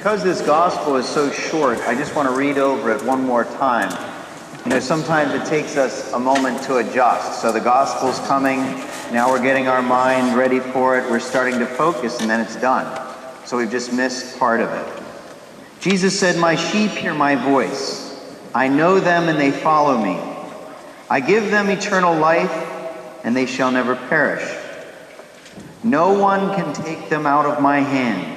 Because this gospel is so short, I just want to read over it one more time. Sometimes it takes us a moment to adjust. So the gospel's coming, now we're getting our mind ready for it, we're starting to focus, and then it's done. So we've just missed part of it. Jesus said, "My sheep hear my voice. I know them and they follow me. I give them eternal life, and they shall never perish. No one can take them out of my hand.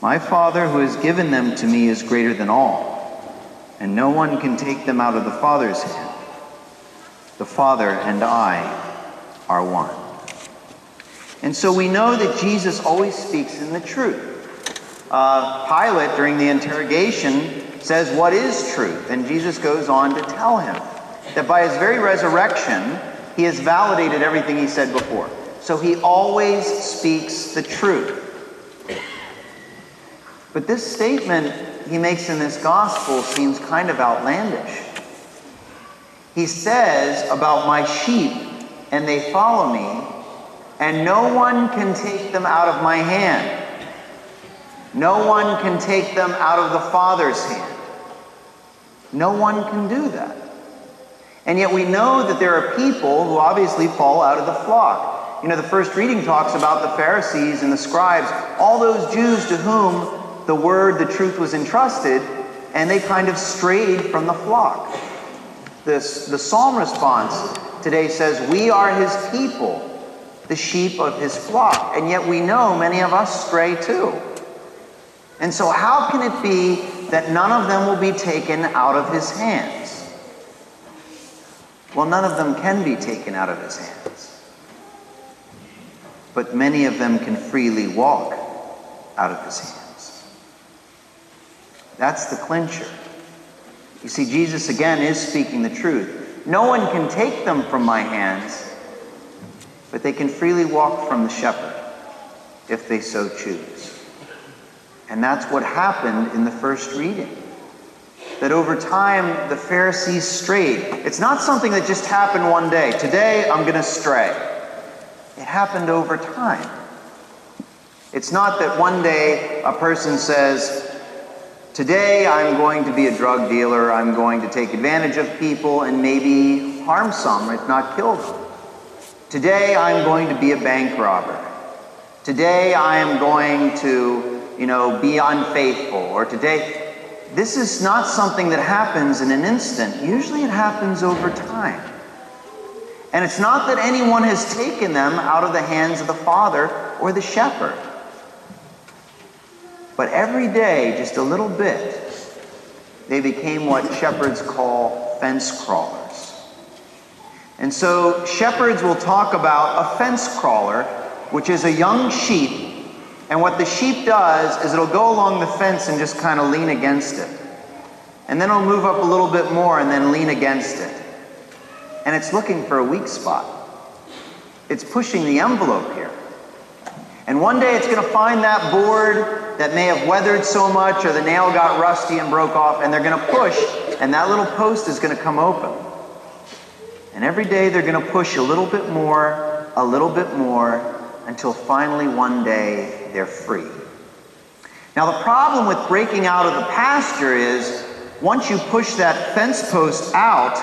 My Father who has given them to me is greater than all, and no one can take them out of the Father's hand. The Father and I are one." And so we know that Jesus always speaks in the truth. Pilate, during the interrogation, says, "What is truth?" And Jesus goes on to tell him that by his very resurrection, he has validated everything he said before. So he always speaks the truth. But this statement he makes in this gospel seems kind of outlandish. He says about "my sheep, and they follow me, and no one can take them out of my hand. No one can take them out of the Father's hand." No one can do that. And yet we know that there are people who obviously fall out of the flock. The first reading talks about the Pharisees and the scribes, all those Jews to whom the word, the truth was entrusted, and they kind of strayed from the flock. The psalm response today says, "We are his people, the sheep of his flock." And yet we know many of us stray too. And so how can it be that none of them will be taken out of his hands? Well, none of them can be taken out of his hands. But many of them can freely walk out of his hands. That's the clincher. You see, Jesus again is speaking the truth. No one can take them from my hands, but they can freely walk from the shepherd if they so choose. And that's what happened in the first reading. That over time, the Pharisees strayed. It's not something that just happened one day. Today, I'm going to stray. It happened over time. It's not that one day a person says, "Today I'm going to be a drug dealer, I'm going to take advantage of people and maybe harm some, if not kill them. Today I'm going to be a bank robber. Today I am going to, be unfaithful." Or today, this is not something that happens in an instant. Usually it happens over time. And it's not that anyone has taken them out of the hands of the Father or the shepherd. But every day, just a little bit, they became what shepherds call fence crawlers. And so shepherds will talk about a fence crawler, which is a young sheep. And what the sheep does is it'll go along the fence and just kind of lean against it. And then it'll move up a little bit more and then lean against it. And it's looking for a weak spot. It's pushing the envelope here. And one day it's going to find that board that may have weathered so much, or the nail got rusty and broke off, and they're going to push, and that little post is going to come open. And every day they're going to push a little bit more, until finally one day they're free. Now the problem with breaking out of the pasture is, once you push that fence post out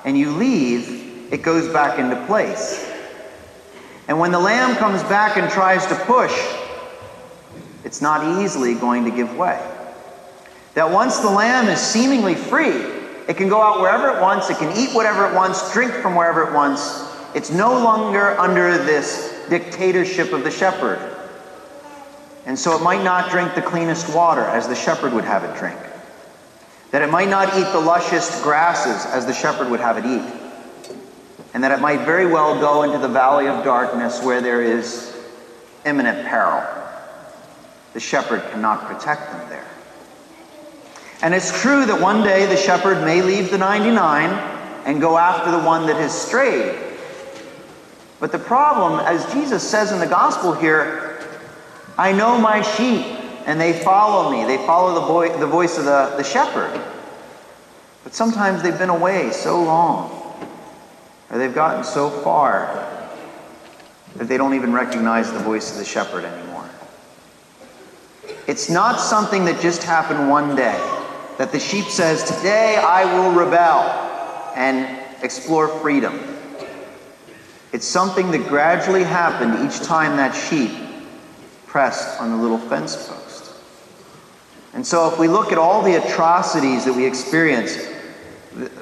and you leave, it goes back into place. And when the lamb comes back and tries to push, it's not easily going to give way. That once the lamb is seemingly free, it can go out wherever it wants, it can eat whatever it wants, drink from wherever it wants. It's no longer under this dictatorship of the shepherd. And so it might not drink the cleanest water as the shepherd would have it drink. That it might not eat the lushest grasses as the shepherd would have it eat. And that it might very well go into the valley of darkness where there is imminent peril. The shepherd cannot protect them there. And it's true that one day the shepherd may leave the 99 and go after the one that has strayed. But the problem, as Jesus says in the gospel here, "I know my sheep, and they follow me." They follow the voice of the shepherd. But sometimes they've been away so long, or they've gotten so far, that they don't even recognize the voice of the shepherd anymore. It's not something that just happened one day, that the sheep says, today I will rebel and explore freedom. It's something that gradually happened each time that sheep pressed on the little fence post. And so if we look at all the atrocities that we experienced,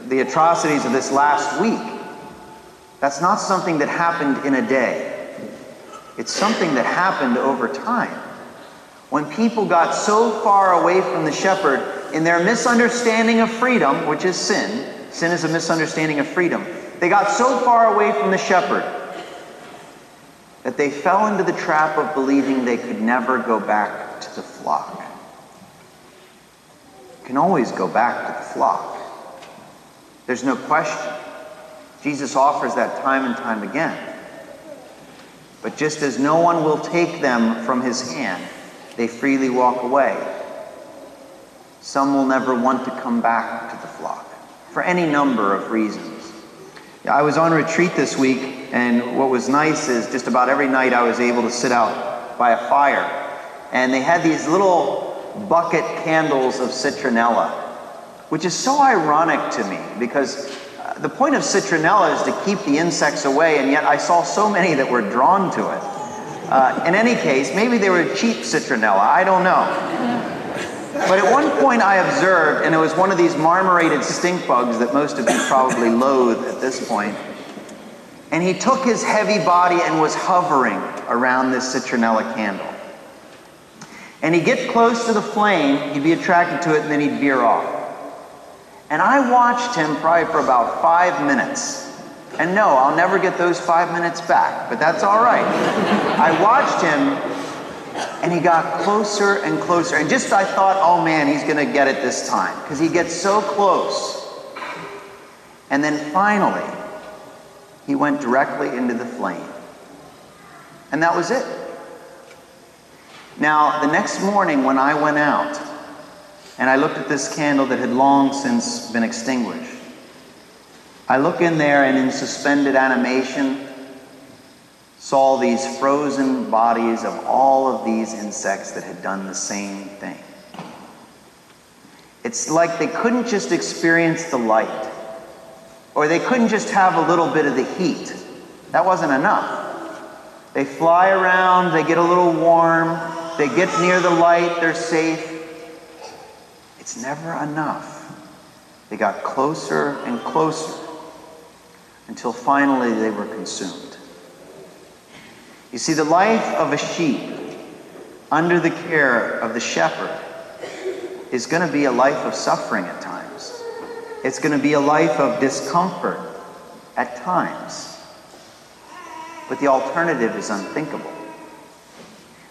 the atrocities of this last week, that's not something that happened in a day. It's something that happened over time. When people got so far away from the shepherd in their misunderstanding of freedom, which is sin is a misunderstanding of freedom, they got so far away from the shepherd that they fell into the trap of believing they could never go back to the flock. You can always go back to the flock. There's no question. Jesus offers that time and time again. But just as no one will take them from his hand, they freely walk away. Some will never want to come back to the flock for any number of reasons. I was on retreat this week, and what was nice is just about every night I was able to sit out by a fire. And they had these little bucket candles of citronella, which is so ironic to me because the point of citronella is to keep the insects away, and yet I saw so many that were drawn to it. In any case, maybe they were cheap citronella, I don't know. But at one point I observed, and it was one of these marmorated stink bugs that most of you probably loathe at this point, and he took his heavy body and was hovering around this citronella candle. And he'd get close to the flame, he'd be attracted to it, and then he'd veer off. And I watched him probably for about 5 minutes. And no, I'll never get those 5 minutes back, but that's all right. I watched him, and he got closer and closer. And just I thought, oh man, he's going to get it this time, because he gets so close. And then finally, he went directly into the flame. And that was it. Now, the next morning when I went out, and I looked at this candle that had long since been extinguished, I look in there and in suspended animation saw these frozen bodies of all of these insects that had done the same thing. It's like they couldn't just experience the light, or they couldn't just have a little bit of the heat. That wasn't enough. They fly around, they get a little warm, they get near the light, they're safe. It's never enough. They got closer and closer until finally they were consumed. You see, the life of a sheep under the care of the shepherd is going to be a life of suffering at times. It's going to be a life of discomfort at times. But the alternative is unthinkable.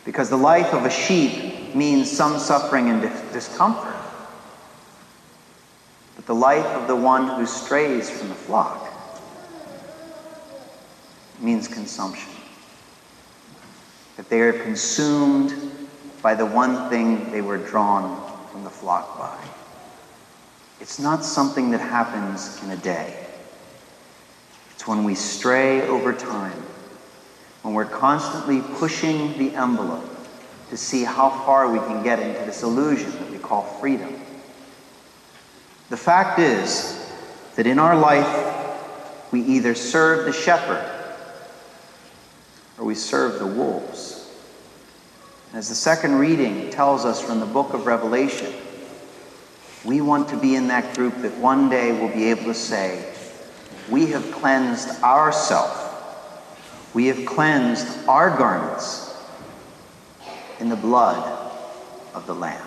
Because the life of a sheep means some suffering and discomfort. But the life of the one who strays from the flock means consumption. That they are consumed by the one thing they were drawn from the flock by. It's not something that happens in a day. It's when we stray over time, when we're constantly pushing the envelope to see how far we can get into this illusion that we call freedom. The fact is that in our life, we either serve the shepherd or we serve the wolves. And as the second reading tells us from the book of Revelation, we want to be in that group that one day will be able to say, we have cleansed ourselves. We have cleansed our garments in the blood of the Lamb.